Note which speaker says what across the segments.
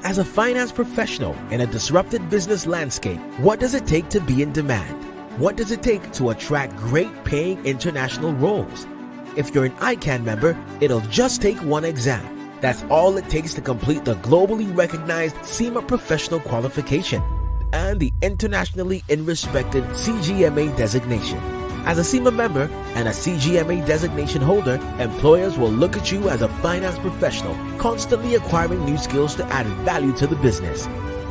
Speaker 1: As a finance professional in a disrupted business landscape, what does it take to be in demand? What does it take to attract great paying international roles? If you're an ICAN member, it'll just take one exam. That's all it takes to complete the globally recognized CIMA professional qualification and the internationally respected CGMA designation. As a CIMA member and a CGMA designation holder, employers will look at you as a finance professional, constantly acquiring new skills to add value to the business.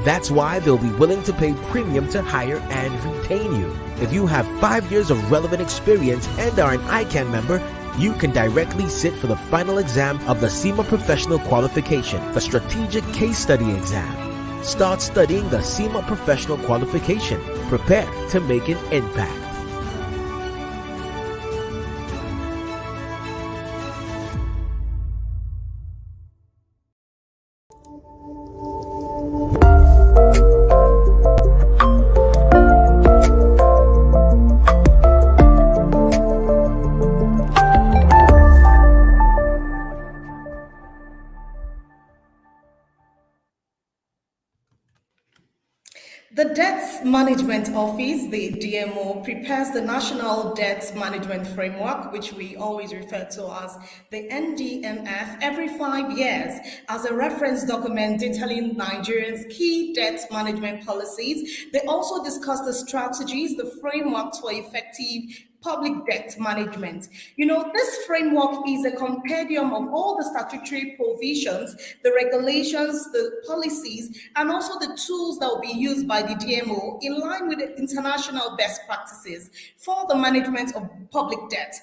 Speaker 1: That's why they'll be willing to pay premium to hire and retain you. If you have 5 years of relevant experience and are an ICAN member, you can directly sit for the final exam of the CIMA Professional Qualification, the Strategic Case Study Exam. Start studying the CIMA Professional Qualification. Prepare to make an impact.
Speaker 2: The Debt Management Office, the DMO, prepares the National Debt Management Framework, which we always refer to as the NDMF, every 5 years as a reference document detailing Nigeria's key debt management policies. They also discuss the strategies, the framework for effective public debt management. This framework is a compendium of all the statutory provisions, the regulations, the policies, and also the tools that will be used by the DMO in line with the international best practices for the management of public debt.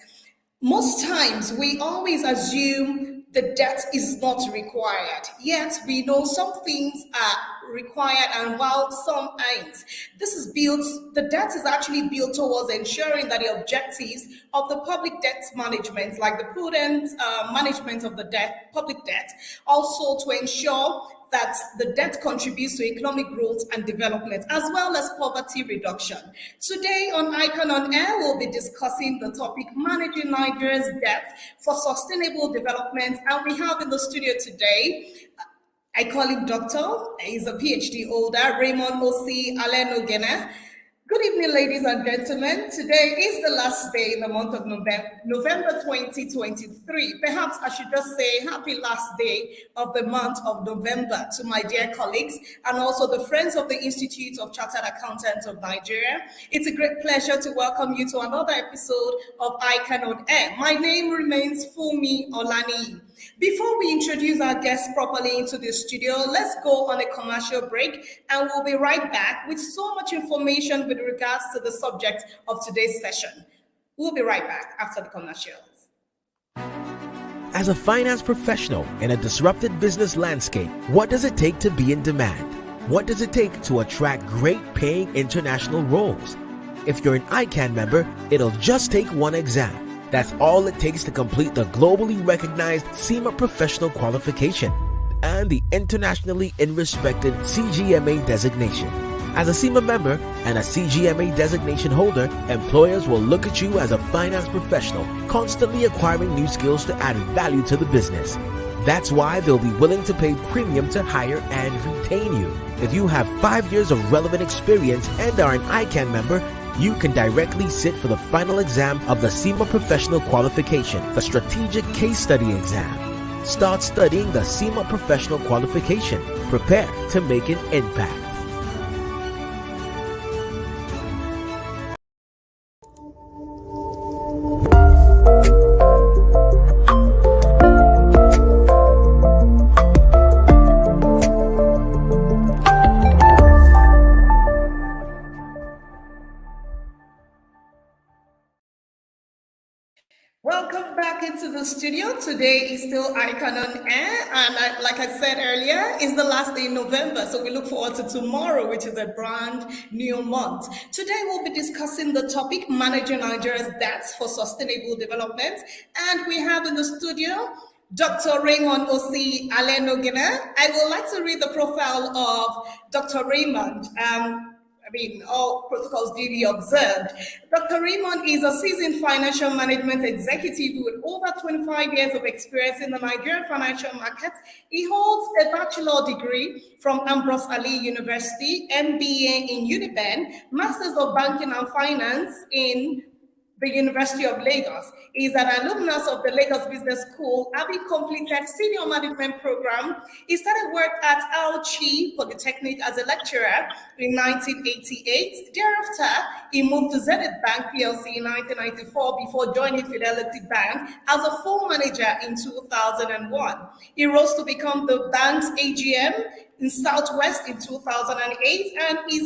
Speaker 2: Most times, we always assume the debt is not required, yet we know some things are required and while some aren't. The debt is actually built towards ensuring that the objectives of the public debt management, like the prudent management of the public debt, also to ensure that the debt contributes to economic growth and development, as well as poverty reduction. Today on ICAN on Air, we'll be discussing the topic, managing Nigeria's debt for sustainable development. And we have in the studio today, I call him Doctor, he's a PhD holder, Raymond O.C. Allen-Ogene. Good evening, ladies and gentlemen. Today is the last day in the month of November 2023. Perhaps I should just say happy last day of the month of November to my dear colleagues and also the friends of the Institute of Chartered Accountants of Nigeria. It's a great pleasure to welcome you to another episode of ICAN on Air. My name remains Fumi Olani. Before we introduce our guests properly into the studio, let's go on a commercial break and we'll be right back with so much information with regards to the subject of today's session. We'll be right back after the commercials.
Speaker 1: As a finance professional in a disrupted business landscape, what does it take to be in demand? What does it take to attract great paying international roles? If you're an ICAN member, it'll just take one exam. That's all it takes to complete the globally recognized CIMA professional qualification and the internationally respected CGMA designation. As a CIMA member and a CGMA designation holder, employers will look at you as a finance professional, constantly acquiring new skills to add value to the business. That's why they'll be willing to pay premium to hire and retain you. If you have 5 years of relevant experience and are an ICAN member, you can directly sit for the final exam of the CIMA Professional Qualification, the Strategic Case Study Exam. Start studying the CIMA Professional Qualification. Prepare to make an impact.
Speaker 2: Welcome back into the studio. Today is still ICAN on Air, and like I said earlier, it's the last day in November, so we look forward to tomorrow, which is a brand new month. Today we'll be discussing the topic, managing Nigeria's debts for sustainable development, and we have in the studio Dr. Raymond O.C. Allen-Ogene. I would like to read the profile of Dr. Raymond. all protocols duly observed. Dr. Raymond is a seasoned financial management executive with over 25 years of experience in the Nigerian financial market. He holds a bachelor degree from Ambrose Ali University, MBA in Uniben, Masters of Banking and Finance in the University of Lagos. He is an alumnus of the Lagos Business School, having completed senior management program. He started work at Alchi Polytechnic as a lecturer in 1988. Thereafter, he moved to Zenith Bank PLC in 1994 before joining Fidelity Bank as a fund manager in 2001. He rose to become the bank's AGM in Southwest in 2008, and he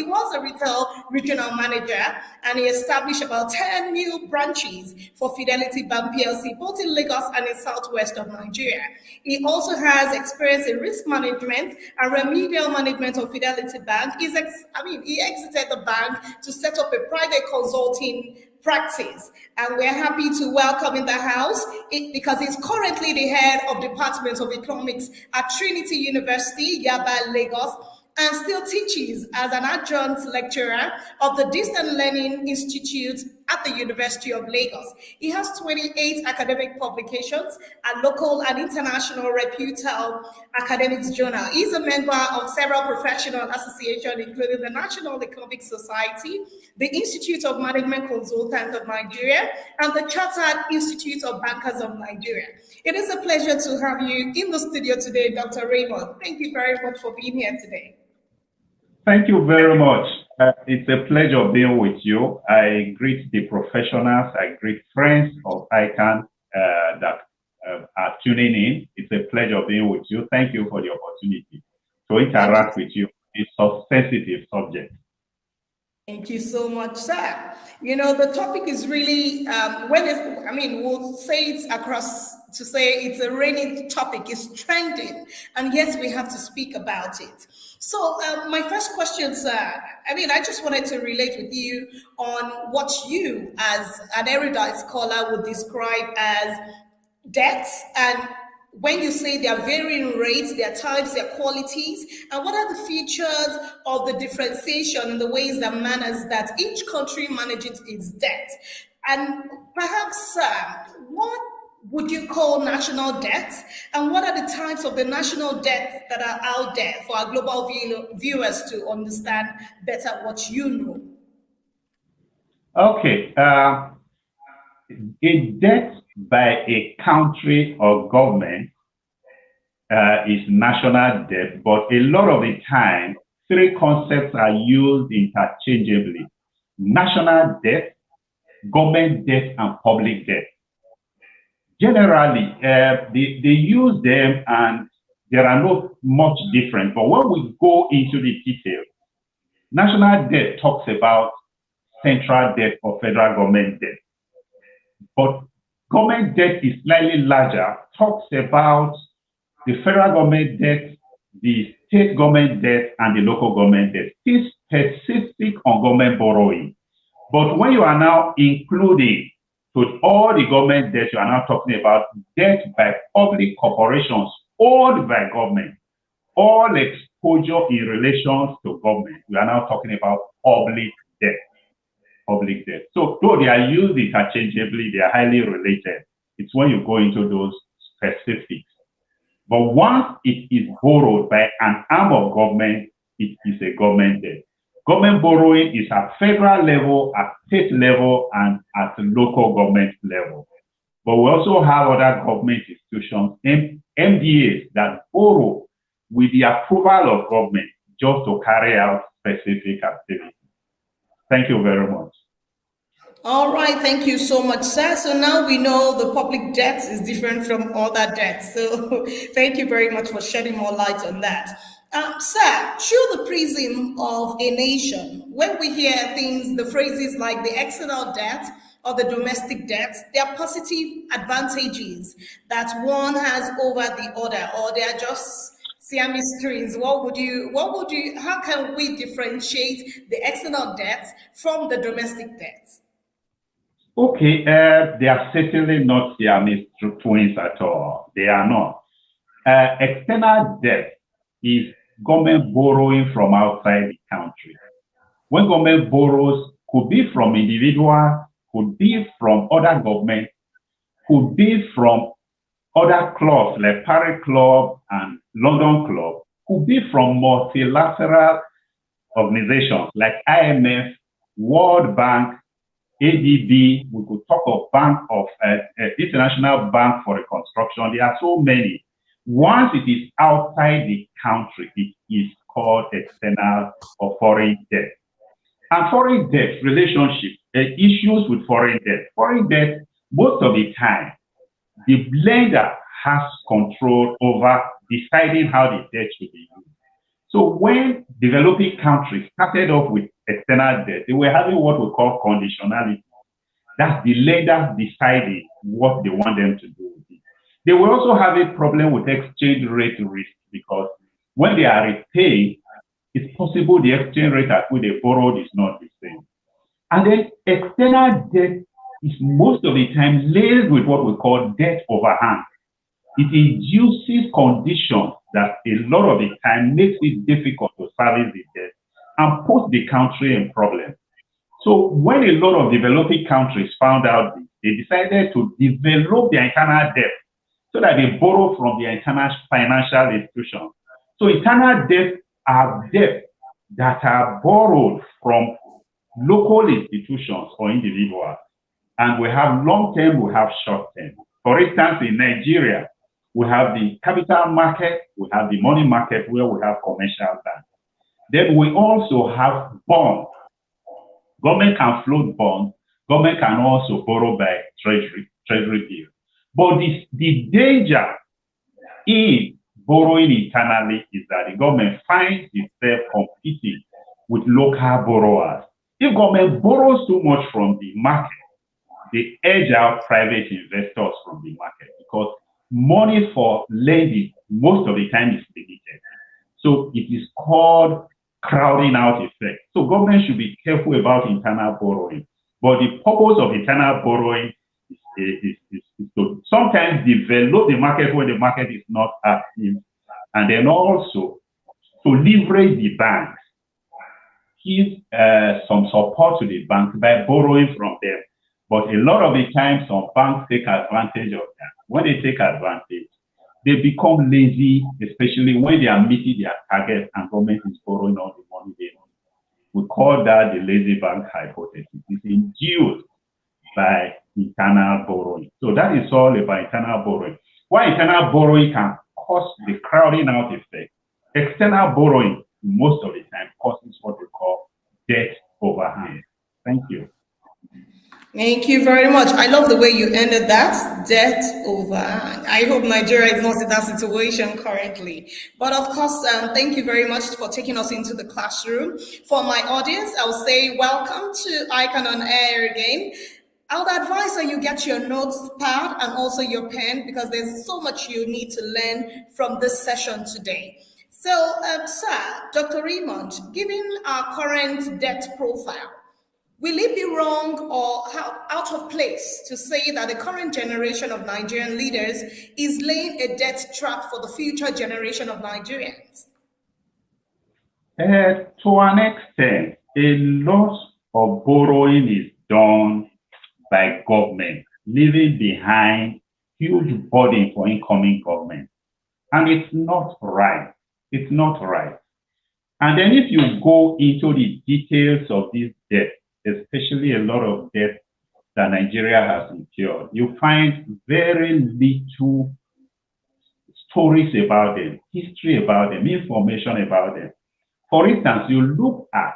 Speaker 2: was a retail regional manager, and he established about 10 new branches for Fidelity Bank PLC, both in Lagos and in Southwest of Nigeria. He also has experience in risk management and remedial management of Fidelity Bank. He exited the bank to set up a private consulting practice, and we're happy to welcome in the house because he's currently the head of Department of Economics at Trinity University, Yaba, Lagos, and still teaches as an adjunct lecturer of the Distant Learning Institute at the University of Lagos. He has 28 academic publications and local and international reputable academics journal. He's a member of several professional associations, including the National Economic Society, the Institute of Management Consultants of Nigeria, and the Chartered Institute of Bankers of Nigeria. It is a pleasure to have you in the studio today, Dr. Raymond. Thank you very much for being here today.
Speaker 3: Thank you very much. It's a pleasure being with you. I greet the professionals, I greet friends of ICAN that are tuning in. It's a pleasure being with you. Thank you for the opportunity to interact with you. It's a sensitive subject.
Speaker 2: Thank you so much, sir. You know, the topic is really, we'll say it across to say it's a reigning topic, it's trending, and yes, we have to speak about it. So my first question, sir, I just wanted to relate with you on what you, as an erudite scholar, would describe as debts, and when you say there are varying rates, there are types, there are qualities, and what are the features of the differentiation in the ways and manners that each country manages its debt? And perhaps, what would you call national debt? And what are the types of the national debt that are out there for our global viewers to understand better what you know?
Speaker 3: Okay. A debt by a country or government is national debt, but a lot of the time, three concepts are used interchangeably: national debt, government debt, and public debt. Generally, they use them and there are not much different. But when we go into the details, national debt talks about central debt or federal government debt. But government debt is slightly larger, talks about the federal government debt, the state government debt, and the local government debt. It's specific on government borrowing. But when you are now including to all the government debt, you are now talking about debt by public corporations owned by government, all exposure in relations to government. We are now talking about public debt. Public debt. So though they are used interchangeably, they are highly related. It's when you go into those specifics. But once it is borrowed by an arm of government, it is a government debt. Government borrowing is at federal level, at state level, and at the local government level. But we also have other government institutions, MDAs, that borrow with the approval of government just to carry out specific activities. Thank you very much.
Speaker 2: All right, thank you so much, sir. So now we know the public debt is different from other debts. So thank you very much for shedding more light on that. Sir, through the prism of a nation, when we hear things, the phrases like the external debt or the domestic debt, there are positive advantages that one has over the other, or they are just Siamese twins. How can we differentiate the external debt from the domestic debt?
Speaker 3: Okay, they are certainly not Siamese twins at all. They are not. External debt is government borrowing from outside the country. When government borrows, could be from individuals, could be from other governments, could be from other clubs like Paris Club and London Club, could be from multilateral organizations like IMF, World Bank, ADB. We could talk of International Bank for Reconstruction. There are so many. Once it is outside the country, it is called external or foreign debt. And foreign debt relationship, issues with foreign debt. Foreign debt, most of the time, the lender has control over deciding how the debt should be used. So when developing countries started off with external debt, they were having what we call conditionality. That's the lender deciding what they want them to do with it. They will also have a problem with exchange rate risk, because when they are repaying, it's possible the exchange rate at which they borrowed is not the same. And then external debt is most of the time laced with what we call debt overhang. It induces conditions that a lot of the time makes it difficult to service the debt and puts the country in problems. So when a lot of developing countries found out this, they decided to develop their internal debt so that they borrow from their internal financial institutions. So internal debt are debts that are borrowed from local institutions or individuals. And we have long-term, we have short-term. For instance, in Nigeria, we have the capital market, we have the money market where we have commercial banks. Then we also have bonds. Government can float bonds. Government can also borrow by treasury bills. But the danger in borrowing internally is that the government finds itself competing with local borrowers. If government borrows too much from the market, they edge out private investors from the market, because money for lending most of the time is limited. So it is called crowding out effect. So government should be careful about internal borrowing. But the purpose of internal borrowing is to sometimes develop the market when the market is not active, and then also to leverage the banks, give some support to the banks by borrowing from them. But a lot of the time, some banks take advantage of that. When they take advantage, they become lazy, especially when they are meeting their targets and government is borrowing all the money they need. We call that the lazy bank hypothesis. It's induced by internal borrowing. So that is all about internal borrowing. Why internal borrowing can cause the crowding out effect, external borrowing most of the time causes what we call debt overhang. Thank you.
Speaker 2: Thank you very much. I love the way you ended that. Debt overhang. I hope Nigeria is not in that situation currently. But of course, thank you very much for taking us into the classroom. For my audience, I'll say welcome to ICAN on Air again. I would advise that you get your notes pad and also your pen, because there's so much you need to learn from this session today. So, sir, Dr. Raymond, given our current debt profile, will it be wrong or out of place to say that the current generation of Nigerian leaders is laying a debt trap for the future generation of Nigerians?
Speaker 3: To an extent, a lot of borrowing is done by government, leaving behind huge burden for incoming government. And it's not right. It's not right. And then if you go into the details of this debt, especially a lot of debt that Nigeria has incurred, you find very little stories about them, history about them, information about them. For instance, you look at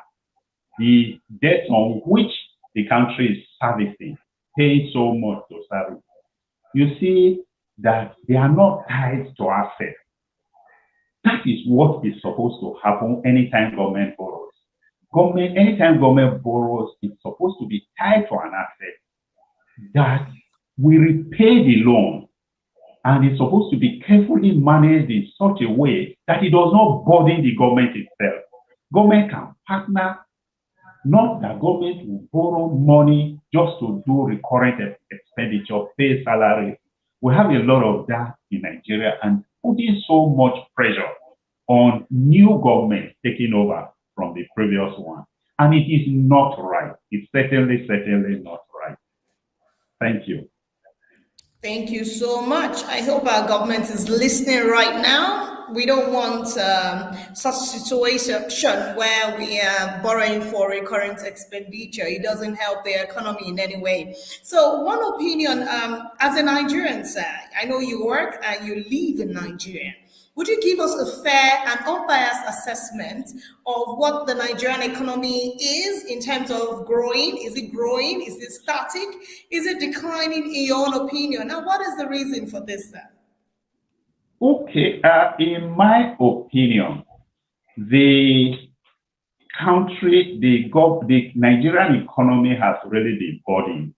Speaker 3: the debt on which the country is servicing, paying so much to service. You see that they are not tied to assets. That is what is supposed to happen anytime government borrows. Anytime government borrows, it's supposed to be tied to an asset that will repay the loan, and it's supposed to be carefully managed in such a way that it does not burden the government itself. Government can partner, not that government will borrow money just to do recurrent expenditure, pay salaries. We have a lot of that in Nigeria, and putting so much pressure on new government taking over from the previous one. And it is not right. It's certainly not right. Thank you.
Speaker 2: Thank you so much. I hope our government is listening right now. We don't want such situation where we are borrowing for recurrent expenditure. It doesn't help the economy in any way. So, one opinion as a Nigerian, sir, I know you work and you live in Nigeria. Would you give us a fair and unbiased assessment of what the Nigerian economy is in terms of growing? Is it growing? Is it static? Is it declining in your own opinion? Now, what is the reason for this, sir?
Speaker 3: Okay, in my opinion, the the Nigerian economy has really been budding,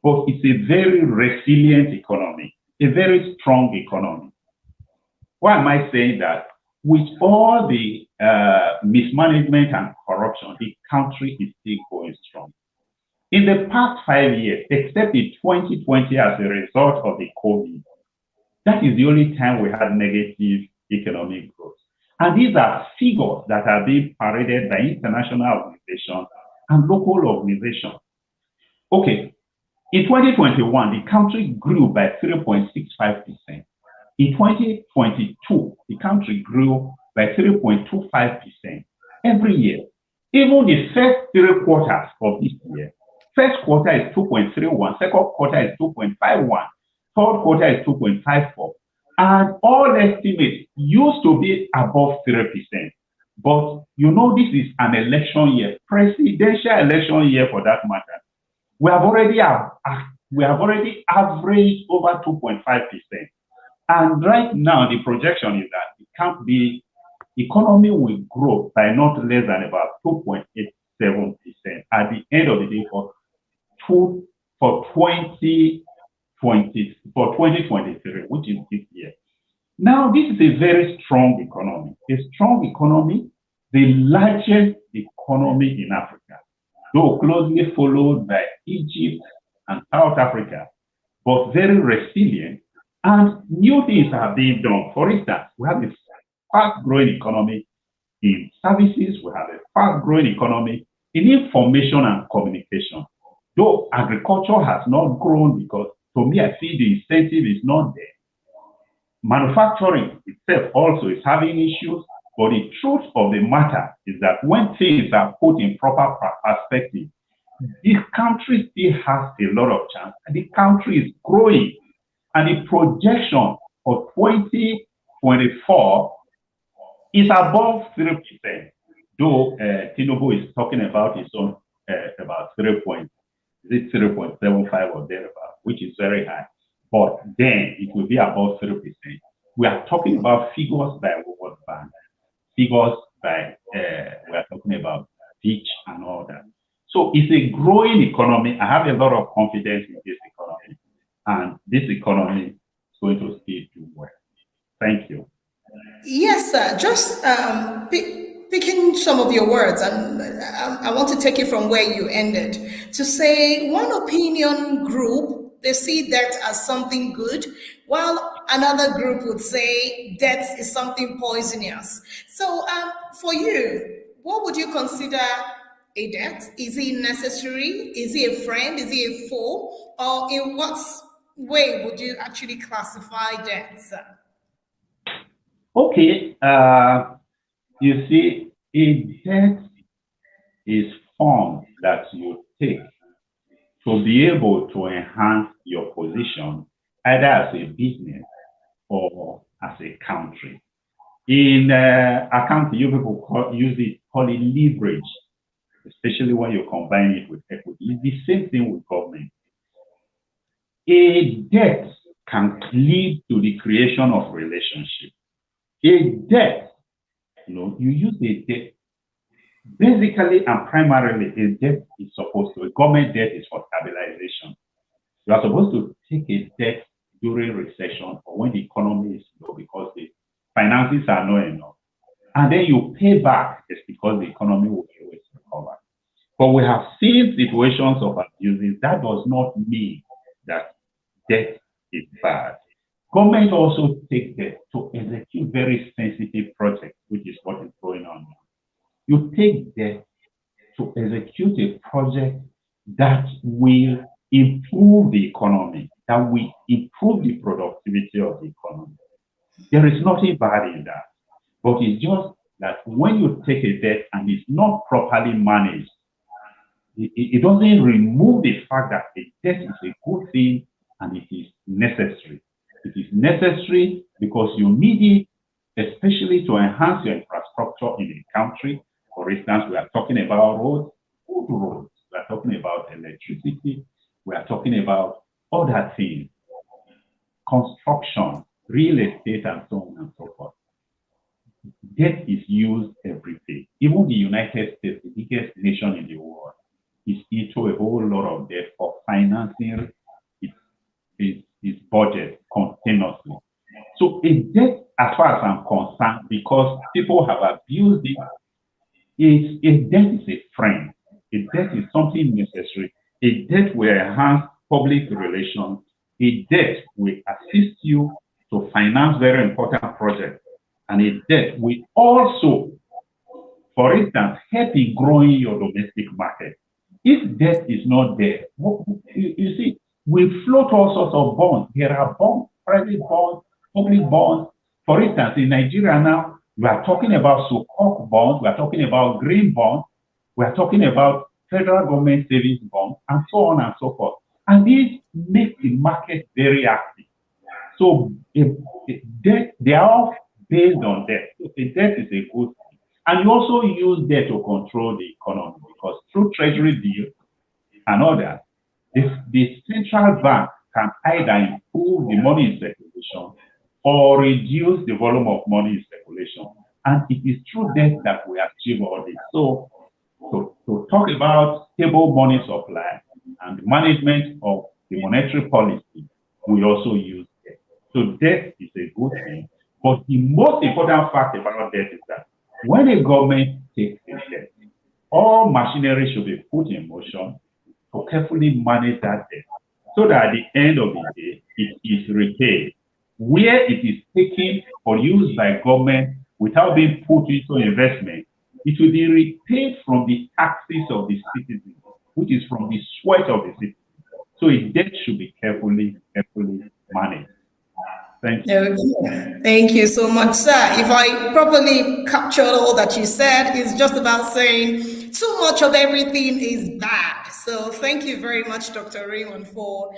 Speaker 3: but it's a very resilient economy, a very strong economy. Why am I saying that? With all the mismanagement and corruption, the country is still going strong. In the past 5 years, except in 2020 as a result of the COVID, that is the only time we had negative economic growth. And these are figures that are being paraded by international organizations and local organizations. Okay, in 2021, the country grew by 3.65%. In 2022, the country grew by 3.25% every year. Even the first 3 quarters of this year, first quarter is 2.31, second quarter is 2.51, third quarter is 2.54. And all estimates used to be above 3%. But you know, this is an election year, presidential election year for that matter. We have already averaged over 2.5%. And right now, the projection is that the economy will grow by not less than about 2.87% at the end of the day for 2023, which is this year. Now, this is a very strong economy. A strong economy, the largest economy in Africa, though closely followed by Egypt and South Africa, but very resilient. And new things are being done. For instance, we have a fast-growing economy in services. We have a fast-growing economy in information and communication. Though agriculture has not grown because, to me, I feel the incentive is not there. Manufacturing itself also is having issues. But the truth of the matter is that when things are put in proper perspective, this country still has a lot of chance. And the country is growing. And the projection for 2024 is above 3%, though Tinubu is talking about his own about 3.75 or thereabout, which is very high. But then it will be above 3%. We are talking about figures by World Bank, figures by we are talking about Fitch and all that. So it's a growing economy. I have a lot of confidence in this economy. And this economy is going to still do well. Thank you.
Speaker 2: Yes, sir. Just picking some of your words, and I want to take it from where you ended to say one opinion group, they see debt as something good, while another group would say debt is something poisonous. So, for you, what would you consider a debt? Is it necessary? Is it a friend? Is it a foe? Or in what way would you actually classify debts?
Speaker 3: Okay, you see, a debt is funds that you take to be able to enhance your position either as a business or as a country. In accounting, you people call it leverage, especially when you combine it with equity. It's the same thing with government. A debt can lead to the creation of relationship. A debt, you use a debt. Basically and primarily, a debt is supposed to, a government debt is for stabilization. You are supposed to take a debt during recession or when the economy is low because the finances are not enough. And then you pay back just because the economy will always recover. But we have seen situations of abuses. That does not mean that debt is bad. Government also takes debt to execute very sensitive projects, which is what is going on now. You take debt to execute a project that will improve the economy, that will improve the productivity of the economy. There is nothing bad in that. But it's just that when you take a debt and it's not properly managed, it doesn't remove the fact that a debt is a good thing and it is necessary. It is necessary because you need it, especially to enhance your infrastructure in a country. For instance, we are talking about roads, good roads. We are talking about electricity. We are talking about other things, construction, real estate, and so on and so forth. Debt is used every day. Even the United States, the biggest nation in the world, is into a whole lot of debt for financing its budget continuously. So a debt, as far as I'm concerned, because people have abused it, a debt is a friend. A debt is something necessary. A debt will enhance public relations. A debt will assist you to finance very important projects. And a debt will also, for instance, help in growing your domestic market. If debt is not there, you see, we float all sorts of bonds. There are bonds, private bonds, public bonds. For instance, in Nigeria now, we are talking about so-called bonds, we are talking about green bonds, we are talking about federal government savings bonds, and so on and so forth. And these make the market very active. So debt, they are all based on debt. So a debt is a good thing. And you also use debt to control the economy because through treasury deals and others, the central bank can either improve the money in circulation or reduce the volume of money in circulation. And it is through debt that we achieve all this. So to talk about stable money supply and management of the monetary policy, we also use debt. So debt is a good thing. But the most important fact about debt is that when a government takes a debt, all machinery should be put in motion to carefully manage that debt so that at the end of the day, it is repaid. Where it is taken or used by government without being put into investment, it will be repaid from the taxes of the citizens, which is from the sweat of the citizens. So a debt should be carefully managed. Thank you.
Speaker 2: Okay. Thank you so much, sir. If I properly captured all that you said, it's just about saying too much of everything is bad. So thank you very much, Dr. Raymond, for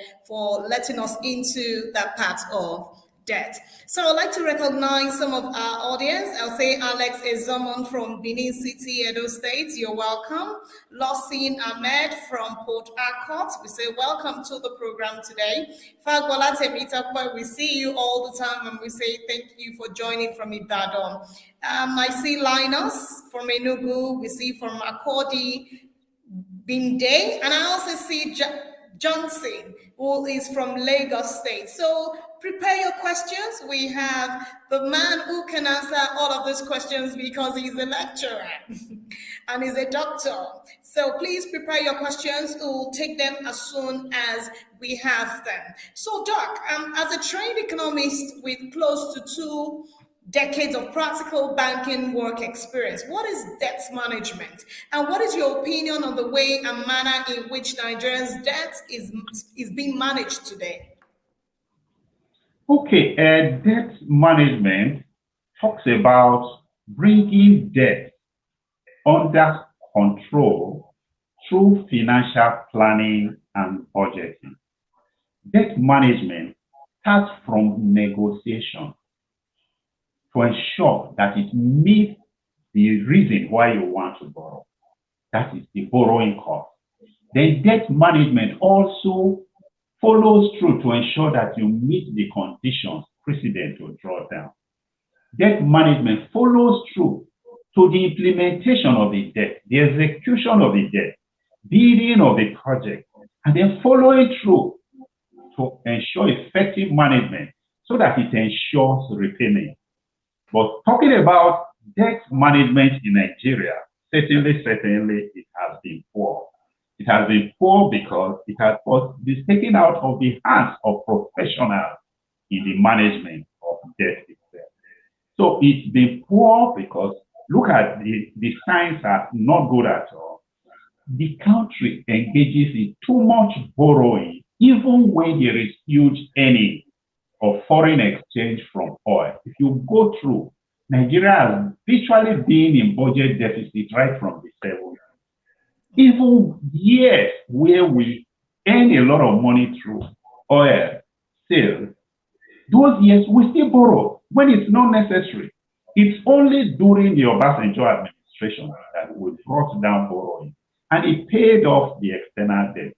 Speaker 2: letting us into that part of debt. So I'd like to recognize some of our audience. I'll say Alex Ezomon from Benin City, Edo State. You're welcome. Losin Ahmed from Port Harcourt. We say welcome to the program today. Fagbola Temita, we see you all the time and we say thank you for joining from Ibadan. I see Linus from Enugu. We see from Akodi, Binde, and I also see Johnson, who is from Lagos State. So prepare your questions. We have the man who can answer all of these questions because he's a lecturer and he's a doctor. So please prepare your questions. We'll take them as soon as we have them. So Doc, as a trained economist with close to 2 decades of practical banking work experience, what is debt management? And what is your opinion on the way and manner in which Nigeria's debt is being managed today?
Speaker 3: Okay, debt management talks about bringing debt under control through financial planning and budgeting. Debt management starts from negotiation to ensure that it meets the reason why you want to borrow. That is the borrowing cost. Then debt management also follows through to ensure that you meet the conditions precedent to draw down. Debt management follows through to the implementation of the debt, the execution of the debt, bidding of the project, and then following through to ensure effective management so that it ensures repayment. But talking about debt management in Nigeria, certainly it has been poor. It has been poor because it has been taken out of the hands of professionals in the management of debt itself. So it's been poor because look at the signs are not good at all. the country engages in too much borrowing, even when there is huge earning of foreign exchange from oil. If you go through, Nigeria has virtually been in budget deficit right from the 70s. Even years where we earn a lot of money through oil sales, those years we still borrow when it's not necessary. It's only during the Obasanjo administration that we brought down borrowing, and it paid off the external debt.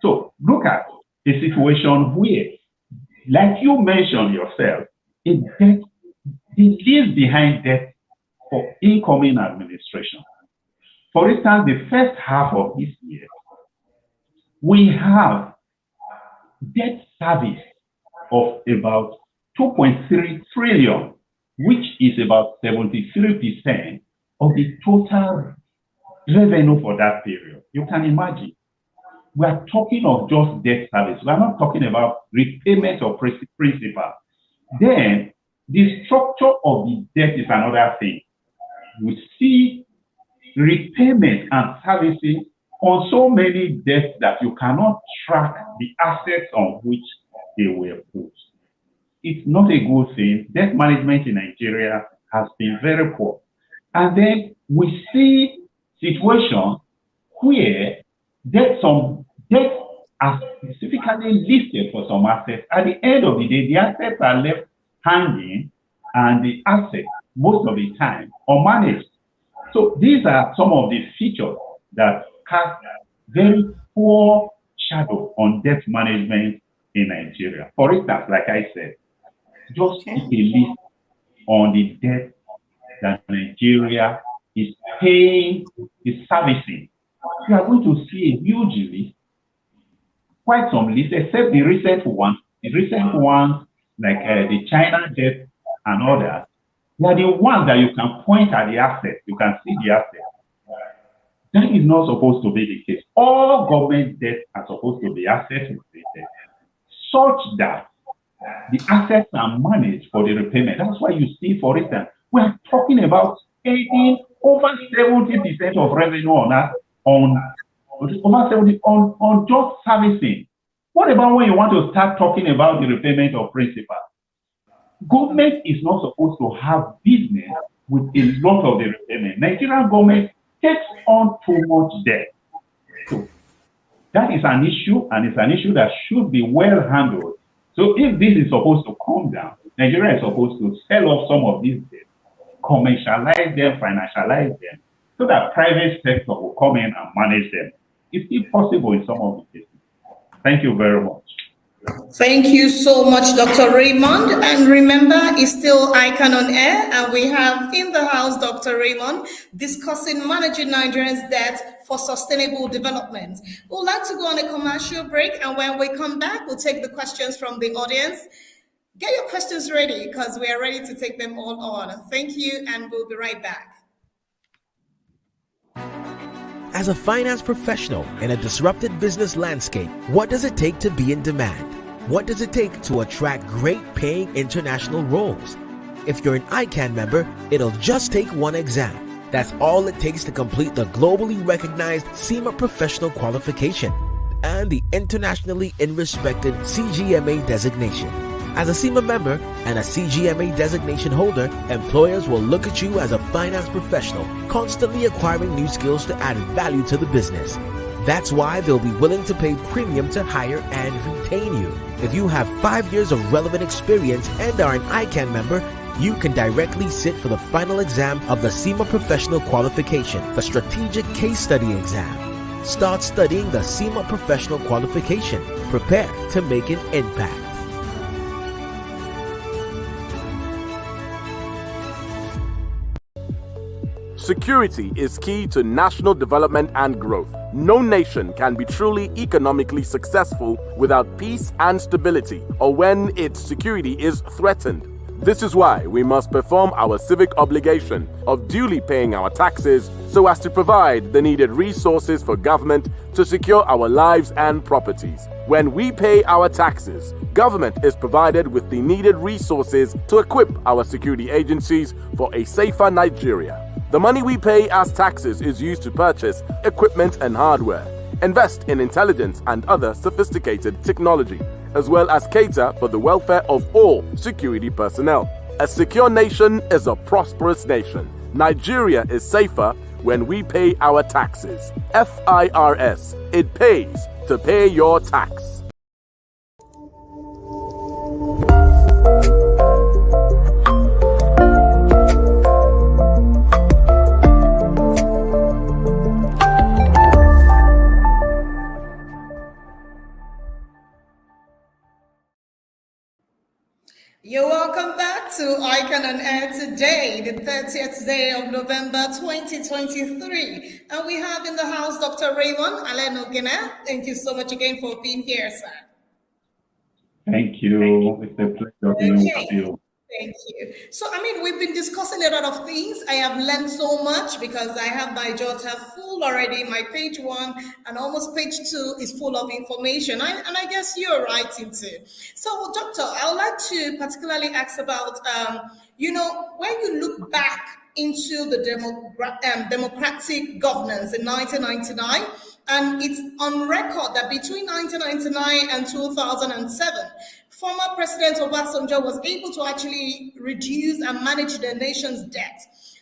Speaker 3: So look at a situation where, like you mentioned yourself, it leaves behind debt for incoming administration. For instance, the first half of this year, we have debt service of about 2.3 trillion, which is about 73% of the total revenue for that period. You can imagine. We are talking of just debt service. We are not talking about repayment of principal. Then, the structure of the debt is another thing. We see repayment and servicing on so many debts that you cannot track the assets on which they were put. It's not a good thing. Debt management in Nigeria has been very poor. And then we see situations where some debt are specifically listed for some assets. At the end of the day, the assets are left hanging, and the assets, most of the time, are managed. So these are some of the features that cast very poor shadow on debt management in Nigeria. For instance, like I said, just keep a list on the debt that Nigeria is paying, is servicing. You are going to see a huge list, quite some list, except the recent ones. The recent ones, like the China debt and others, they are the ones that you can point at the assets. You can see the assets. That is not supposed to be the case. All government debts are supposed to be asset related, such that the assets are managed for the repayment. That's why you see, for instance, we are talking about paying over 70% of revenue on just servicing. What about when you want to start talking about the repayment of principal? Government is not supposed to have business with a lot of the repayment. Nigerian government takes on too much debt. So that is an issue, and it's an issue that should be well handled. So if this is supposed to come down, Nigeria is supposed to sell off some of these debts, commercialize them, financialize them, so that private sector will come in and manage them. It's still possible in some of the cases. Thank you very much.
Speaker 2: Thank you so much, Dr. Raymond. And remember, it's still ICAN on air, and we have in the house Dr. Raymond discussing managing Nigerians' debt for sustainable development. We'd like to go on a commercial break, and when we come back, we'll take the questions from the audience. Get your questions ready, because we are ready to take them all on. Thank you, and we'll be right back.
Speaker 1: As a finance professional in a disrupted business landscape, what does it take to be in demand? What does it take to attract great paying international roles? If you're an ICAN member, it'll just take one exam. That's all it takes to complete the globally recognized CIMA professional qualification and the internationally respected CGMA designation. As a CIMA member and a CGMA designation holder, employers will look at you as a finance professional, constantly acquiring new skills to add value to the business. That's why they'll be willing to pay premium to hire and retain you. If you have 5 years of relevant experience and are an ICAN member, you can directly sit for the final exam of the CIMA Professional Qualification, the Strategic Case Study exam. Start studying the CIMA Professional Qualification. Prepare to make an impact.
Speaker 4: Security is key to national development and growth. No nation can be truly economically successful without peace and stability, or when its security is threatened. This is why we must perform our civic obligation of duly paying our taxes so as to provide the needed resources for government to secure our lives and properties. When we pay our taxes, government is provided with the needed resources to equip our security agencies for a safer Nigeria. The money we pay as taxes is used to purchase equipment and hardware, invest in intelligence and other sophisticated technology, as well as cater for the welfare of all security personnel. A secure nation is a prosperous nation. Nigeria is safer when we pay our taxes. FIRS, it pays to pay your tax.
Speaker 2: You're welcome back to ICAN on Air today, the 30th day of November 2023. And we have in the house Dr. Raymond Aleno-Gene. Thank you so much again for being here, sir.
Speaker 3: Thank you. It's a pleasure being with you.
Speaker 2: Thank you. So, we've been discussing a lot of things. I have learned so much because I have my jotter full already. My page 1 and almost page 2 is full of information. And I guess you're writing too. So, Doctor, I would like to particularly ask about, when you look back into the democratic governance in 1999, and it's on record that between 1999 and 2007, former President Obasanjo was able to actually reduce and manage the nation's debt.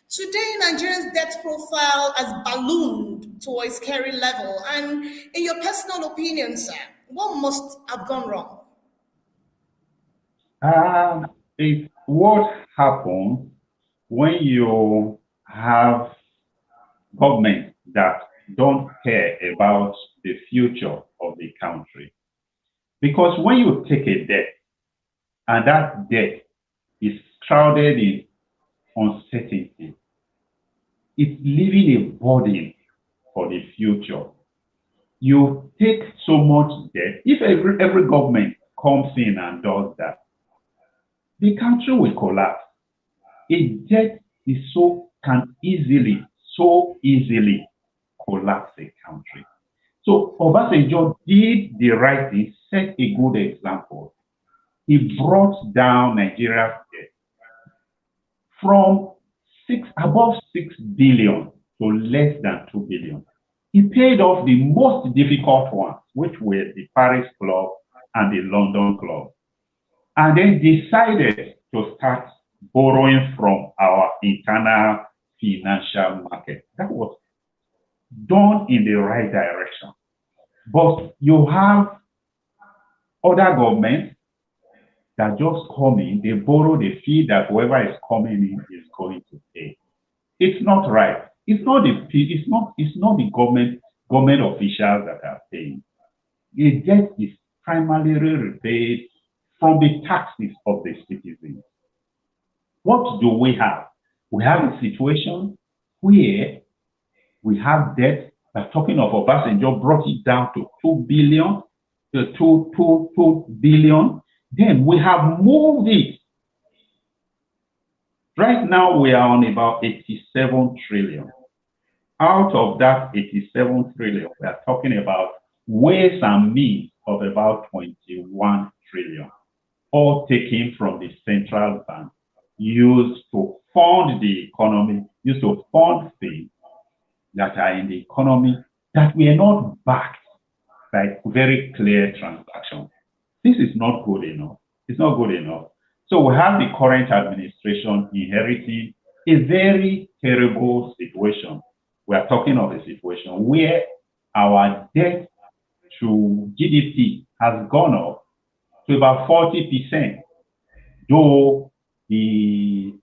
Speaker 2: Today, Nigeria's debt profile has ballooned to a scary level. And in your personal opinion, sir, what must have gone wrong?
Speaker 3: It's what happens when you have government that don't care about the future of the country. Because when you take a debt, and that debt is shrouded in uncertainty, it's leaving a burden for the future. You take so much debt. If every government comes in and does that, the country will collapse. A debt is can so easily collapse a country. So Obasanjo did the right thing, set a good example. He brought down Nigeria's debt from above 6 billion to less than 2 billion. He paid off the most difficult ones, which were the Paris Club and the London Club, and then decided to start borrowing from our internal financial market. That was done in the right direction. But you have other governments that just come in, they borrow, they feel that whoever is coming in is going to pay. It's not right. It's not the government officials that are paying. The debt is primarily repaid from the taxes of the citizens. What do we have? We have a situation where we have debt. Talking of Obasanjo brought it down to 2 billion, to 2 billion. Then we have moved it. Right now we are on about 87 trillion. Out of that 87 trillion, we are talking about ways and means of about 21 trillion, all taken from the central bank, used to fund the economy, used to fund things that are in the economy that were not backed by very clear transactions. This is not good enough. It's not good enough. So we have the current administration inheriting a very terrible situation. We are talking of a situation where our debt to GDP has gone up to about 40%, though the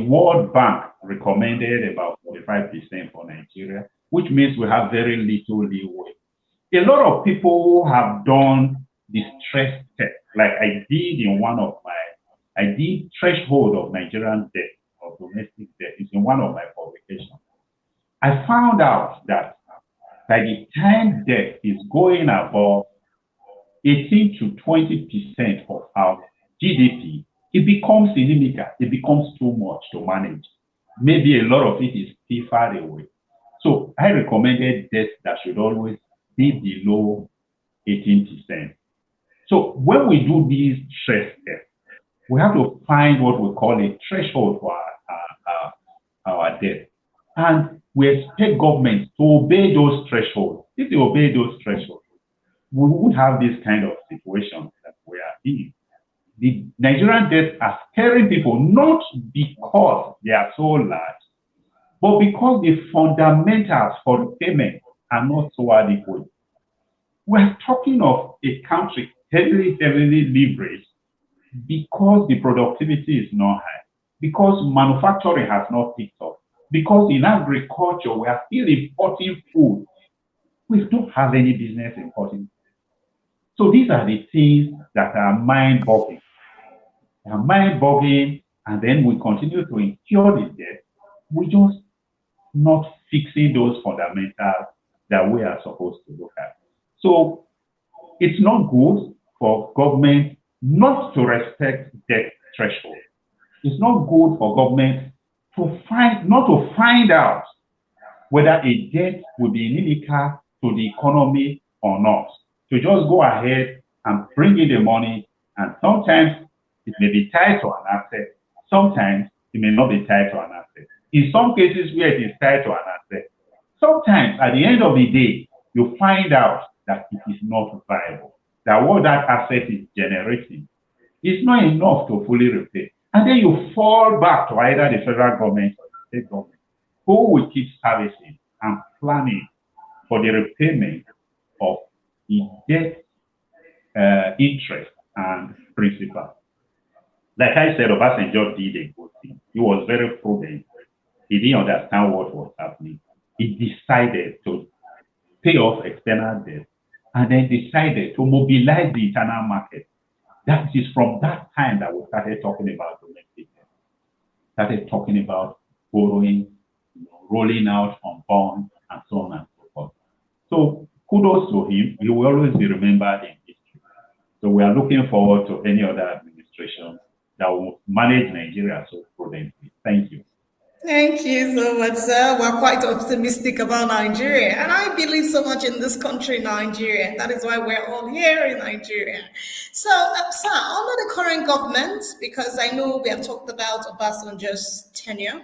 Speaker 3: World Bank recommended about 45% for Nigeria, which means we have very little leeway. A lot of people have done the stress test, like I did in I did threshold of Nigerian debt, of domestic debt. It's in one of my publications. I found out that by the time debt is going above 18 to 20% of our GDP, it becomes inimical. It becomes too much to manage. Maybe a lot of it is still far away. So I recommended debt that should always be below 18%. So when we do these stress tests, we have to find what we call a threshold for our our debt. And we expect governments to obey those thresholds. If they obey those thresholds, we would have this kind of situation that we are in. The Nigerian debts are scaring people not because they are so large, but because the fundamentals for payment are not so adequate. We're talking of a country heavily leveraged because the productivity is not high, because manufacturing has not picked up, because in agriculture we are still importing food. We don't have any business importing. So these are the things that are mind-boggling. They are mind-boggling, and then we continue to incur the debt. We just not fixing those fundamentals that we are supposed to look at. So it's not good for government not to respect debt threshold. It's not good for government to find out whether a debt will be inimical to the economy or not. To just go ahead and bring in the money, and sometimes it may be tied to an asset, sometimes it may not be tied to an asset. In some cases where it is tied to an asset, sometimes at the end of the day, you find out that it is not viable, that what that asset is generating is not enough to fully repay. And then you fall back to either the federal government or the state government, who will keep servicing and planning for the repayment of the debt interest and principal. Like I said, Obasanjo did a good thing. He was very prudent. He didn't understand what was happening. He decided to pay off external debt and then decided to mobilize the internal market. That is from that time that we started talking about domestic debt. Started talking about borrowing, rolling out on bonds, and so on and so forth. So kudos to him. He will always be remembered in history. So we are looking forward to any other administration that will manage Nigeria so prudently. Thank you.
Speaker 2: Thank you so much, sir. We're quite optimistic about Nigeria, and I believe so much in this country, Nigeria. That is why we're all here in Nigeria. So, sir, under the current government, because I know we have talked about Obasanjo's tenure,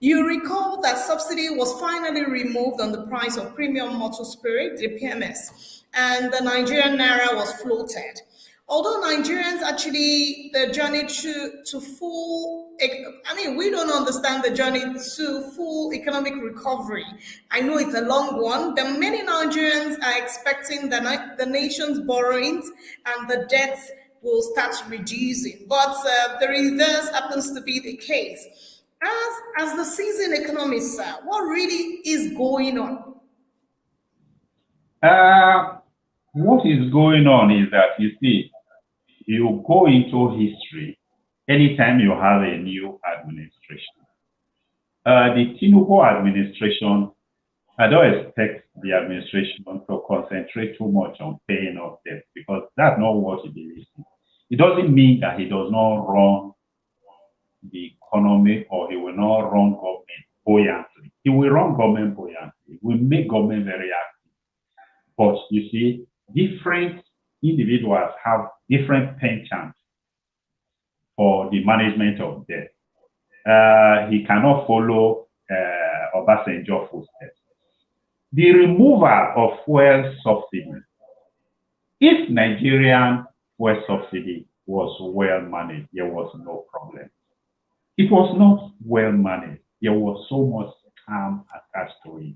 Speaker 2: you recall that subsidy was finally removed on the price of premium motor spirit, the PMS, and the Nigerian naira was floated. Although Nigerians actually, the journey to full, we don't understand the journey to full economic recovery. I know it's a long one, but many Nigerians are expecting the nation's borrowings and the debts will start reducing. But the reverse happens to be the case. As the seasoned economist, sir, what really is going on?
Speaker 3: What is going on is that, you see, you go into history anytime you have a new administration. The Tinubu administration, I don't expect the administration to concentrate too much on paying off debt because that's not what he believes in. It doesn't mean that he does not run the economy or he will not run government buoyantly. He will run government buoyantly. He will make government very active. But you see, different individuals have different penchants for the management of debt. He cannot follow Obasanjo's footsteps. The removal of fuel subsidy. If Nigerian fuel subsidy was well managed, there was no problem. It was not well managed. There was so much scam attached to it.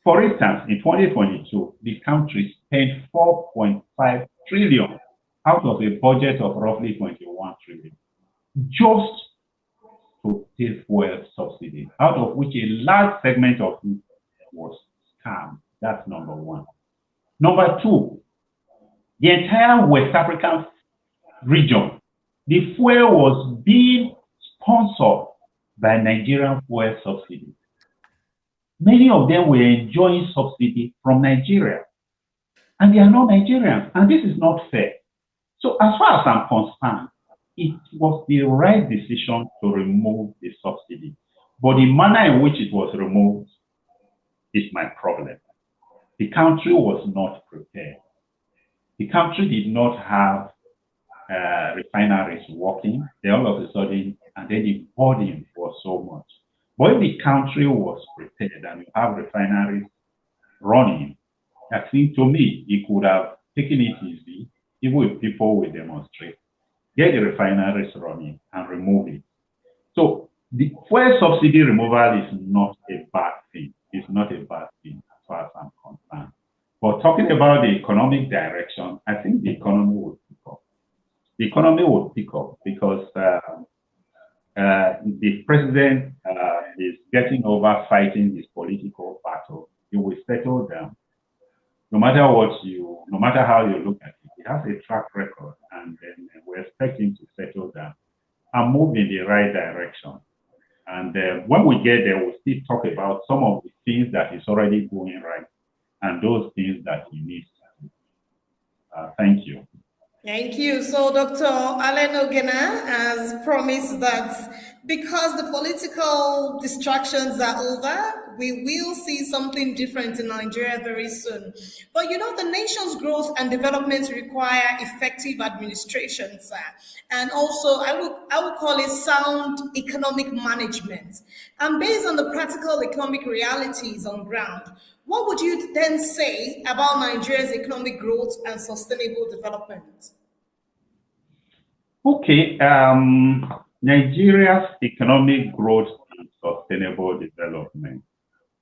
Speaker 3: For instance, in 2022, the country spent 4.5 trillion out of a budget of roughly 21 trillion just to pay fuel subsidy, out of which a large segment of it was scam. That's number one. Number two, the entire West African region, the fuel was being sponsored by Nigerian fuel subsidy. Many of them were enjoying subsidy from Nigeria, and they are not Nigerians, and this is not fair. So as far as I'm concerned, it was the right decision to remove the subsidy, but the manner in which it was removed is my problem. The country was not prepared. The country did not have refineries working. Then all of a sudden, and then the burden was so much. But if the country was prepared and you have refineries running, I think to me, it could have taken it easy, even if people will demonstrate, get the refineries running and remove it. So the fuel subsidy removal is not a bad thing. It's not a bad thing as far as I'm concerned. But talking about the economic direction, I think the economy will pick up. The economy will pick up because the president is getting over fighting this political battle. He will settle down. No matter how you look at it, he has a track record, and then we expect him to settle down and move in the right direction. And when we get there, we'll still talk about some of the things that he's already doing right and those things that he needs to do. Thank you.
Speaker 2: Thank you. So Dr. Allen Ogena has promised that because the political distractions are over, we will see something different in Nigeria very soon. But you know, the nation's growth and development require effective administration, sir. And also, I would call it sound economic management. And based on the practical economic realities on ground, what would you then say about Nigeria's economic growth and sustainable development?
Speaker 3: Okay, Nigeria's economic growth and sustainable development,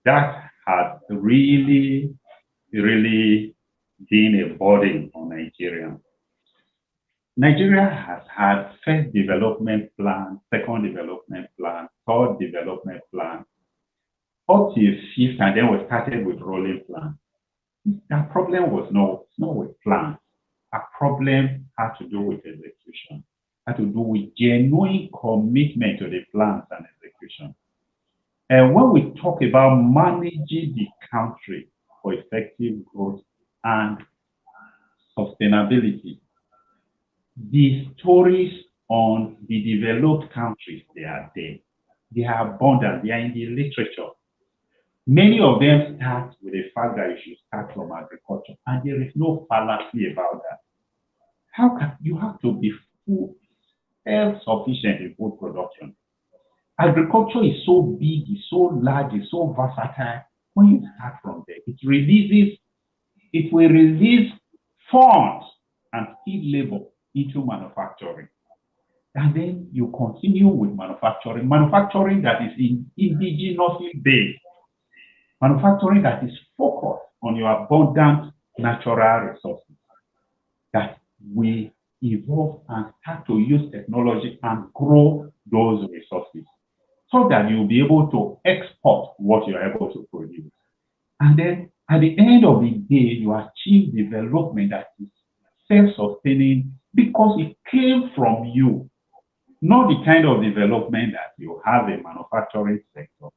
Speaker 3: that has really, really been a burden on Nigerians. Nigeria has had first development plan, second development plan, third development plan, up to fifth, and then we started with rolling plan. The problem was not with plans. Our problem had to do with execution, had to do with genuine commitment to the plans and execution. And when we talk about managing the country for effective growth and sustainability, the stories on the developed countries, they are there. They are abundant. They are in the literature. Many of them start with the fact that you should start from agriculture, and there is no fallacy about that. How can you have to be self-sufficient in food production? Agriculture is so big, it's so large, it's so versatile. When you start from there, it will release funds and skilled labor into manufacturing. And then you continue with manufacturing that is indigenously based, manufacturing that is focused on your abundant natural resources, that we evolve and start to use technology and grow those resources so that you'll be able to export what you're able to produce. And then at the end of the day, you achieve development that is self-sustaining because it came from you, not the kind of development that you have a manufacturing sector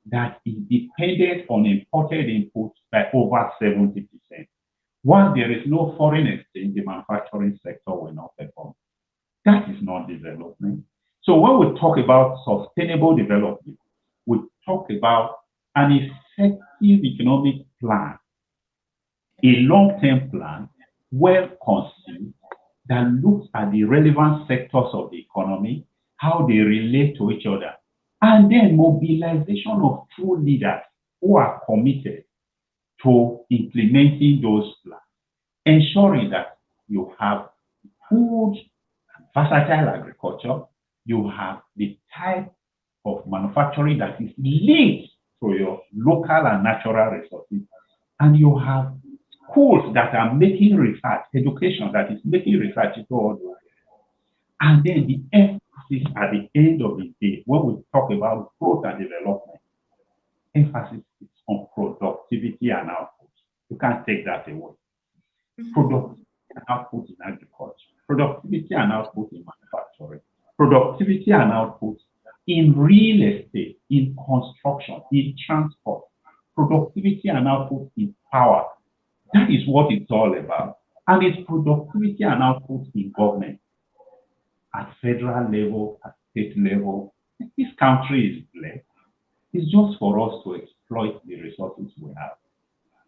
Speaker 3: that is dependent on imported inputs by over 70%. Once there is no foreign exchange, the manufacturing sector will not perform. That is not development. So when we talk about sustainable development, we talk about an effective economic plan, a long-term plan, well conceived, that looks at the relevant sectors of the economy, how they relate to each other, and then mobilization of true leaders who are committed to implementing those plans, ensuring that you have good, versatile agriculture, you have the type of manufacturing that is linked to your local and natural resources, and you have schools that are making research, education that is making research into all those areas. And then the emphasis at the end of the day, when we talk about growth and development, emphasis is on productivity and output. You can't take that away. Productivity and output in agriculture, productivity and output in manufacturing, productivity and output in real estate, in construction, in transport, productivity and output in power. That is what it's all about. And it's productivity and output in government at federal level, at state level. This country is blessed. It's just for us to exploit the resources we have.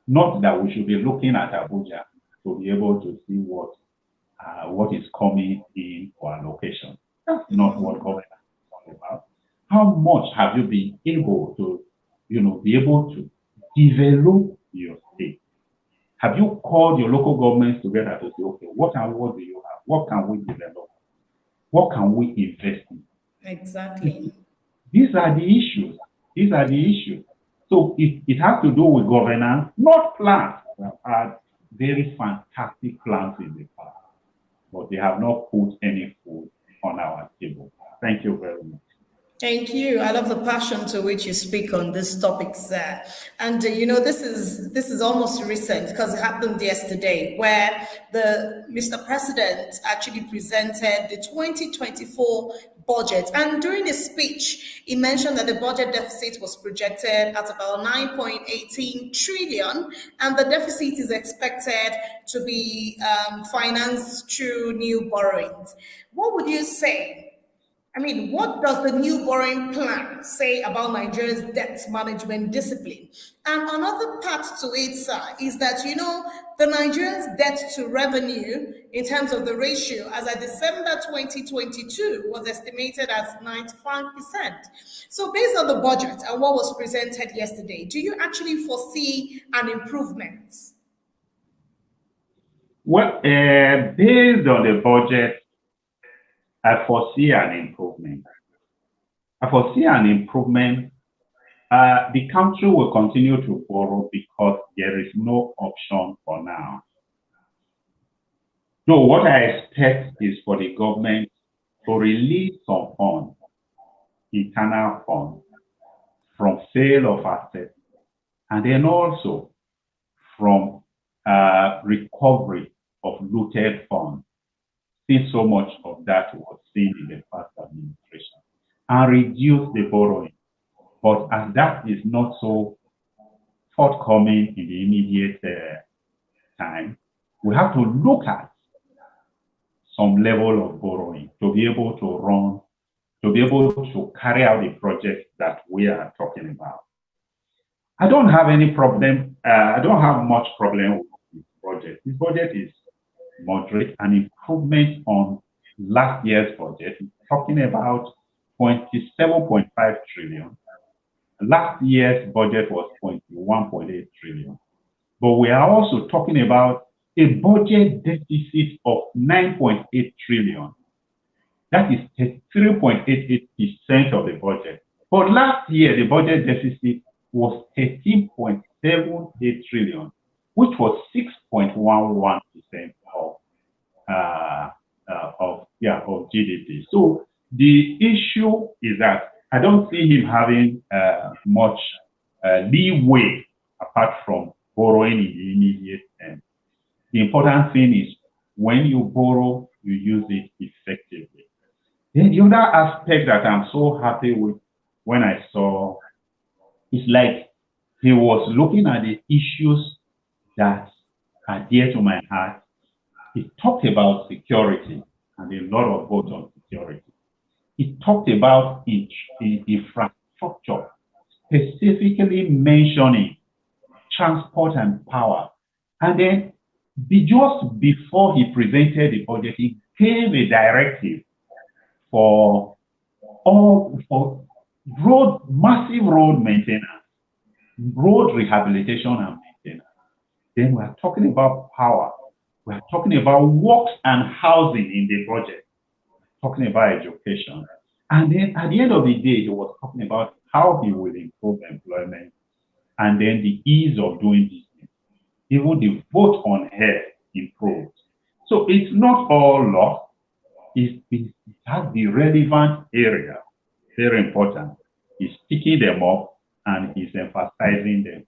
Speaker 3: Not that we should be looking at Abuja to be able to see what is coming in for allocation. That's not what government is all about. how much have you been able to, be able to develop your state? Have you called your local governments together to say, okay, what do you have? What can we develop? What can we invest in?
Speaker 2: Exactly.
Speaker 3: These are the issues. These are the issues. So it has to do with governance, not plans. We have had very fantastic plans in the past, but they have not put any food on our table. Thank you very much.
Speaker 2: Thank you. I love the passion to which you speak on these topics there. And this is almost recent because it happened yesterday, where the Mr. President actually presented the 2024 budget. And during his speech, he mentioned that the budget deficit was projected at about 9.18 trillion, and the deficit is expected to be financed through new borrowings. What would you say? I mean, what does the new borrowing plan say about Nigeria's debt management discipline? And another part to it, sir, is that, the Nigeria's debt to revenue in terms of the ratio as of December 2022 was estimated at 95%. So based on the budget and what was presented yesterday, do you actually foresee an improvement?
Speaker 3: Well, based on the budget, I foresee an improvement. The country will continue to borrow because there is no option for now. So what I expect is for the government to release some funds, internal funds, from sale of assets, and then also from recovery of looted funds, since so much of that was seen in the past administration, and reduce the borrowing. But as that is not so forthcoming in the immediate time, we have to look at some level of borrowing to be able to carry out the projects that we are talking about. I don't have any problem. I don't have much problem with this budget. This budget is moderate, an improvement on last year's budget. We're talking about 27.5 trillion. Last year's budget was 21.8 trillion. But we are also talking about a budget deficit of 9.8 trillion. That is 3.88% of the budget. But last year, the budget deficit was 13.78 trillion, which was 6.11% of GDP. So the issue is that I don't see him having much leeway apart from borrowing in the immediate term. The important thing is when you borrow, you use it effectively. Then the other aspect that I'm so happy with when I saw is like he was looking at the issues that are dear to my heart. He talked about security and a lot of votes on security. He talked about infrastructure, specifically mentioning transport and power. And then just before he presented the budget, he gave a directive for massive road maintenance, road rehabilitation and maintenance. Then we're talking about power. We're talking about works and housing in the budget. We're talking about education. And then at the end of the day, he was talking about how he will improve employment and then the ease of doing business. Even the vote on air improved. So it's not all lost. It has the relevant area, very important. He's picking them up and he's emphasizing them.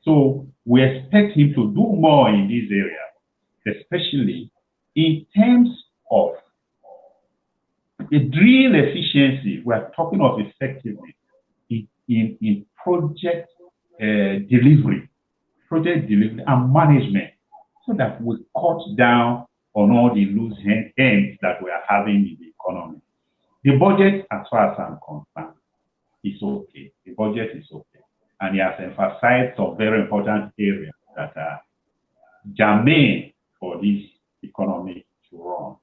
Speaker 3: So we expect him to do more in this area, especially in terms of the drill efficiency. We're talking of effectiveness in project delivery and management, so that we cut down on all the loose ends that we are having in the economy. The budget, as far as I'm concerned, is okay. The budget is okay. And he has emphasized some very important areas that are germane for this economy to run.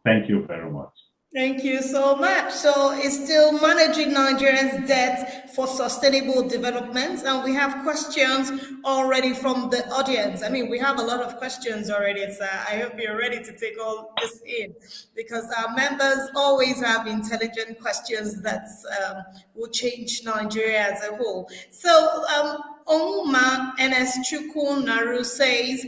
Speaker 3: Thank you very much.
Speaker 2: Thank you so much. So it's still managing Nigeria's debt for sustainable development. And we have questions already from the audience. I mean, we have a lot of questions already. So I hope you're ready to take all this in because our members always have intelligent questions that will change Nigeria as a whole. So Onuma NS Chukwu Naru says,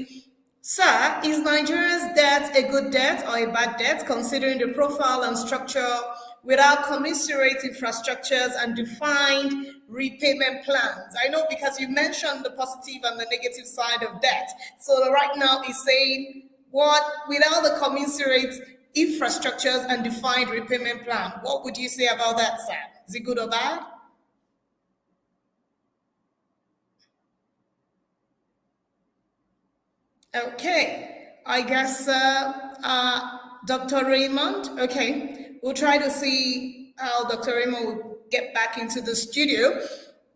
Speaker 2: Sir, is Nigeria's debt a good debt or a bad debt, considering the profile and structure without commensurate infrastructures and defined repayment plans? I know because you mentioned the positive and the negative side of debt. So right now it's saying what without the commensurate infrastructures and defined repayment plan. What would you say about that, sir? Is it good or bad? Okay, I guess Dr. Raymond. Okay, we'll try to see how Dr. Raymond will get back into the studio.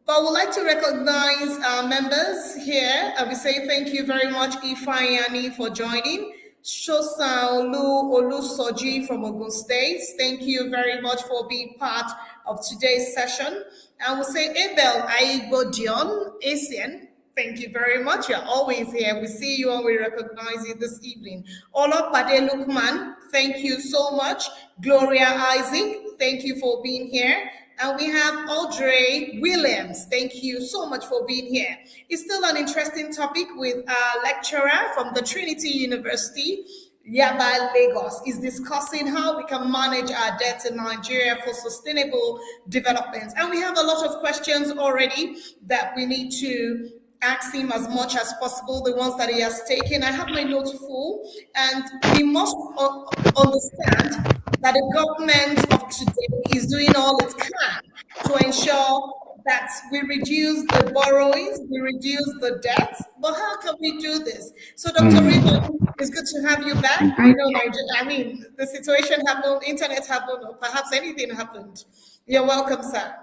Speaker 2: But we'd like to recognize our members here. I will say thank you very much, Ifeanyi, for joining. Shosa Olusoji from Ogun State, thank you very much for being part of today's session. I will say Abel Aigbodion Asian. Thank you very much. You're always here. We see you and we recognize you this evening. Olopade Lukman, thank you so much. Gloria Isaac, thank you for being here. And we have Audrey Williams. Thank you so much for being here. It's still an interesting topic with a lecturer from the Trinity University, Yaba Lagos, is discussing how we can manage our debt in Nigeria for sustainable development. And we have a lot of questions already that we need to ask him as much as possible, the ones that he has taken. I have my notes full, and we must understand that the government of today is doing all it can to ensure that we reduce the borrowings, we reduce the debts. But how can we do this? So, Dr. Raymond, it's good to have you back. I know, I mean, the situation happened, internet happened, or perhaps anything happened. You're welcome, sir.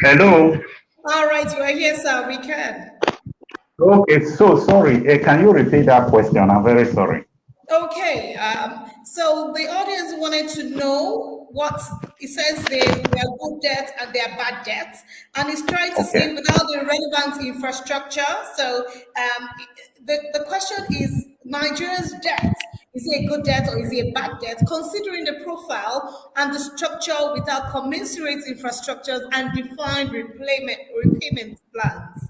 Speaker 5: Hello.
Speaker 2: All right, you are here, sir. We can.
Speaker 5: Okay, so sorry. Can you repeat that question? I'm very sorry.
Speaker 2: Okay, so the audience wanted to know what it says there are good debts and there are bad debts, and it's trying to say without the relevant infrastructure. So the question is Nigeria's debt. Is it a good debt or is it a bad debt? Considering the profile and the structure without commensurate infrastructures and defined repayment plans.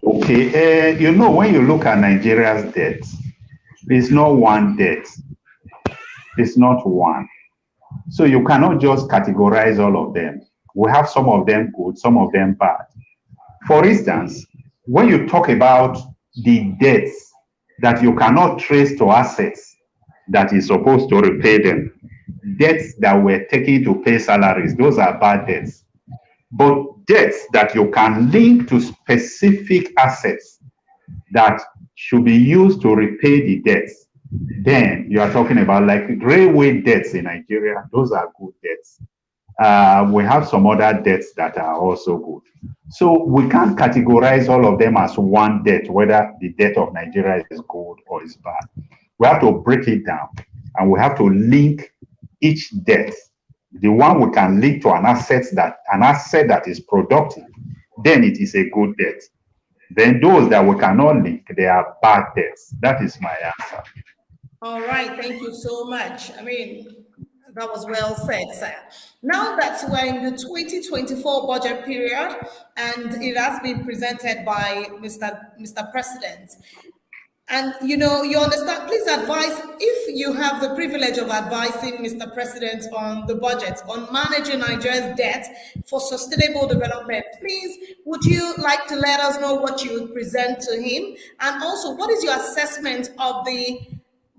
Speaker 5: Okay, you know, when you look at Nigeria's debt, there's not one debt. It's not one. So you cannot just categorize all of them. We have some of them good, some of them bad. For instance, when you talk about the debts that you cannot trace to assets that is supposed to repay them, debts that were taken to pay salaries, those are bad debts. But debts that you can link to specific assets that should be used to repay the debts, then you are talking about like railway debts in Nigeria. Those are good debts. We have some other debts that are also good. So we can't categorize all of them as one debt, whether the debt of Nigeria is good or is bad. We have to break it down and we have to link each debt. The one we can link to an asset that is productive, then it is a good debt. Then those that we cannot link, they are bad debts. That is my answer.
Speaker 2: All right, thank you so much. I mean, that was well said, sir. Now that we're in the 2024 budget period and it has been presented by Mr. President, and you know, you understand, please advise, if you have the privilege of advising Mr. President on the budget, on managing Nigeria's debt for sustainable development, please, would you like to let us know what you would present to him? And also, what is your assessment of the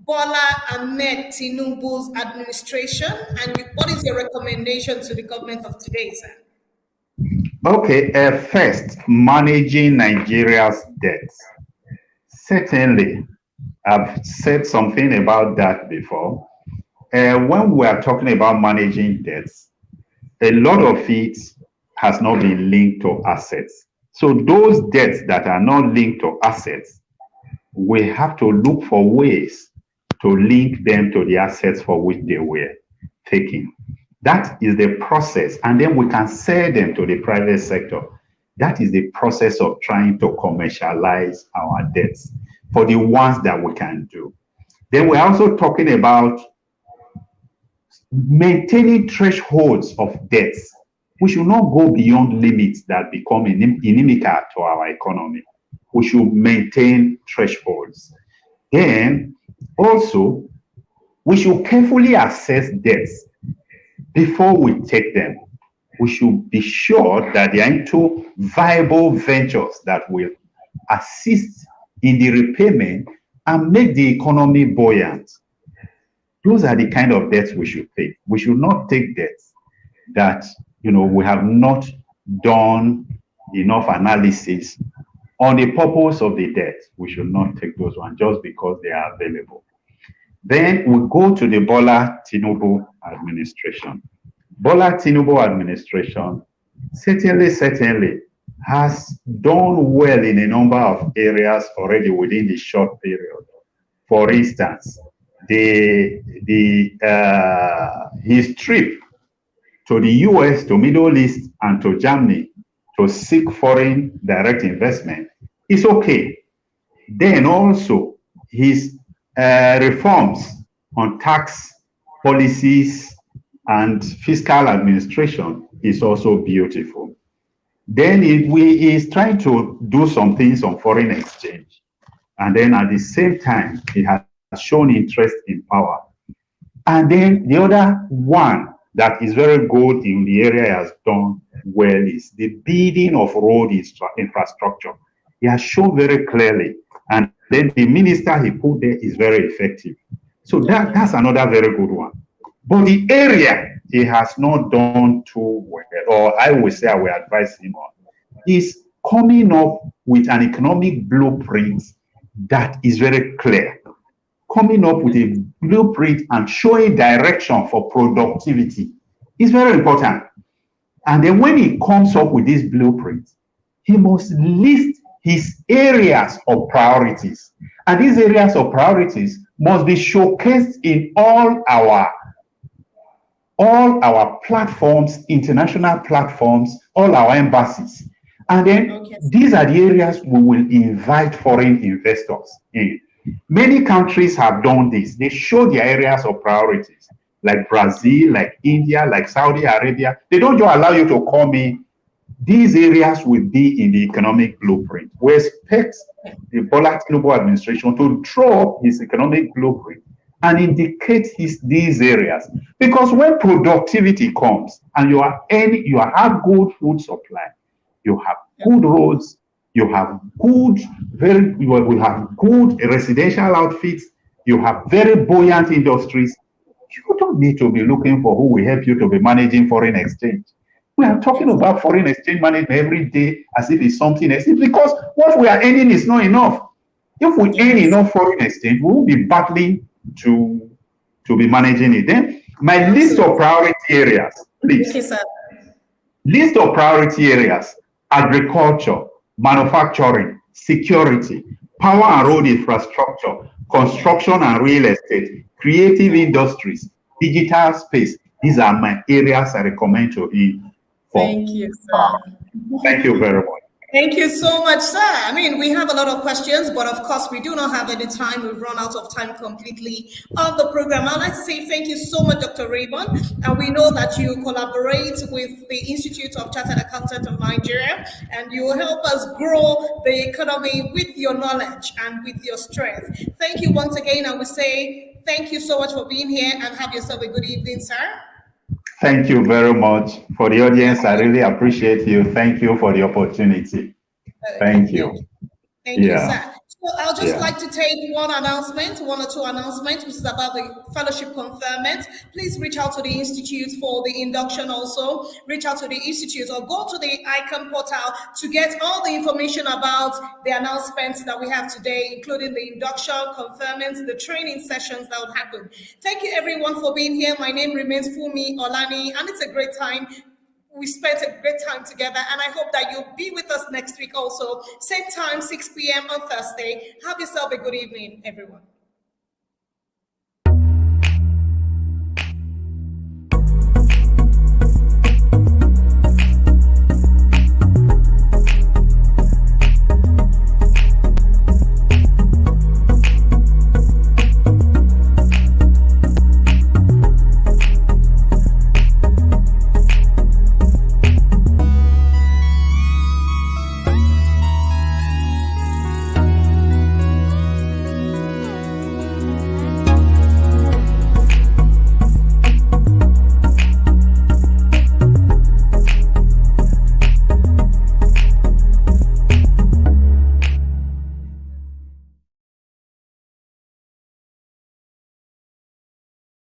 Speaker 2: Bola Ahmed Tinubu's administration? And what is your recommendation to the government of today, sir?
Speaker 5: Okay, first, managing Nigeria's debts. Certainly, I've said something about that before. When we are talking about managing debts, a lot of it has not been linked to assets. So those debts that are not linked to assets, we have to look for ways to link them to the assets for which they were taken. That is the process, and then we can sell them to the private sector. That is the process of trying to commercialize our debts for the ones that we can do. Then we're also talking about maintaining thresholds of debts. We should not go beyond limits that become inimical to our economy. We should maintain thresholds. Then also, we should carefully assess debts before we take them. We should be sure that they are into viable ventures that will assist in the repayment and make the economy buoyant. Those are the kind of debts we should take. We should not take debts that, we have not done enough analysis on the purpose of the debt. We should not take those ones just because they are available. Then we go to the Bola Tinubu administration. Bola Tinubu administration certainly has done well in a number of areas already within the short period. For instance, his trip to the US, to Middle East, and to Germany to seek foreign direct investment is okay. Then also his reforms on tax policies and fiscal administration is also beautiful. Then he is trying to do some things on foreign exchange. And then at the same time, he has shown interest in power. And then the other one that is very good in the area he has done well is the building of road infrastructure. He has shown very clearly. And then the minister he put there is very effective. So that's another very good one. But the area he has not done too well, or I would say I will advise him on, is coming up with an economic blueprint that is very clear. Coming up with a blueprint and showing direction for productivity is very important. And then when he comes up with this blueprint, he must list his areas of priorities. And these areas of priorities must be showcased in all our platforms, international platforms, all our embassies. And then these are the areas we will invite foreign investors in. Many countries have done this. They show their areas of priorities, like Brazil, like India, like Saudi Arabia. They don't just allow you to come in. These areas will be in the economic blueprint. We expect the Bola Tinubu administration to draw up his economic blueprint and indicate these areas. Because when productivity comes and you have good food supply, you have good roads, you have good residential outfits, you have very buoyant industries, you don't need to be looking for who will help you to be managing foreign exchange. We are talking about foreign exchange management every day as if it's something else. It's because what we are earning is not enough. If we earn enough foreign exchange, we will be battling to be managing it. Then my list of priority areas, please.
Speaker 2: Yes, sir.
Speaker 5: List of priority areas: agriculture, manufacturing, security, power and road infrastructure, construction and real estate, creative industries, digital space. These are my areas I recommend to you.
Speaker 2: Thank you, sir.
Speaker 5: Thank you very much.
Speaker 2: Thank you so much, sir. I mean, we have a lot of questions, but of course, we do not have any time. We've run out of time completely on the program. I'd like to say thank you so much, Dr. Raymond. And we know that you collaborate with the Institute of Chartered Accountants of Nigeria, and you will help us grow the economy with your knowledge and with your strength. Thank you once again. I would say thank you so much for being here, and have yourself a good evening, sir.
Speaker 5: Thank you very much. For the audience, I really appreciate you. Thank you for the opportunity. Thank you.
Speaker 2: Thank you, sir. So I'll just like to take one or two announcements, which is about the fellowship conferment. Please reach out to the Institute for the induction also. Reach out to the Institute or go to the ICAN portal to get all the information about the announcements that we have today, including the induction, conferments, the training sessions that will happen. Thank you everyone for being here. My name remains Fumi Olani, and it's a great time we spent a great time together, and I hope that you'll be with us next week also. Same time, 6 p.m. on Thursday. Have yourself a good evening, everyone.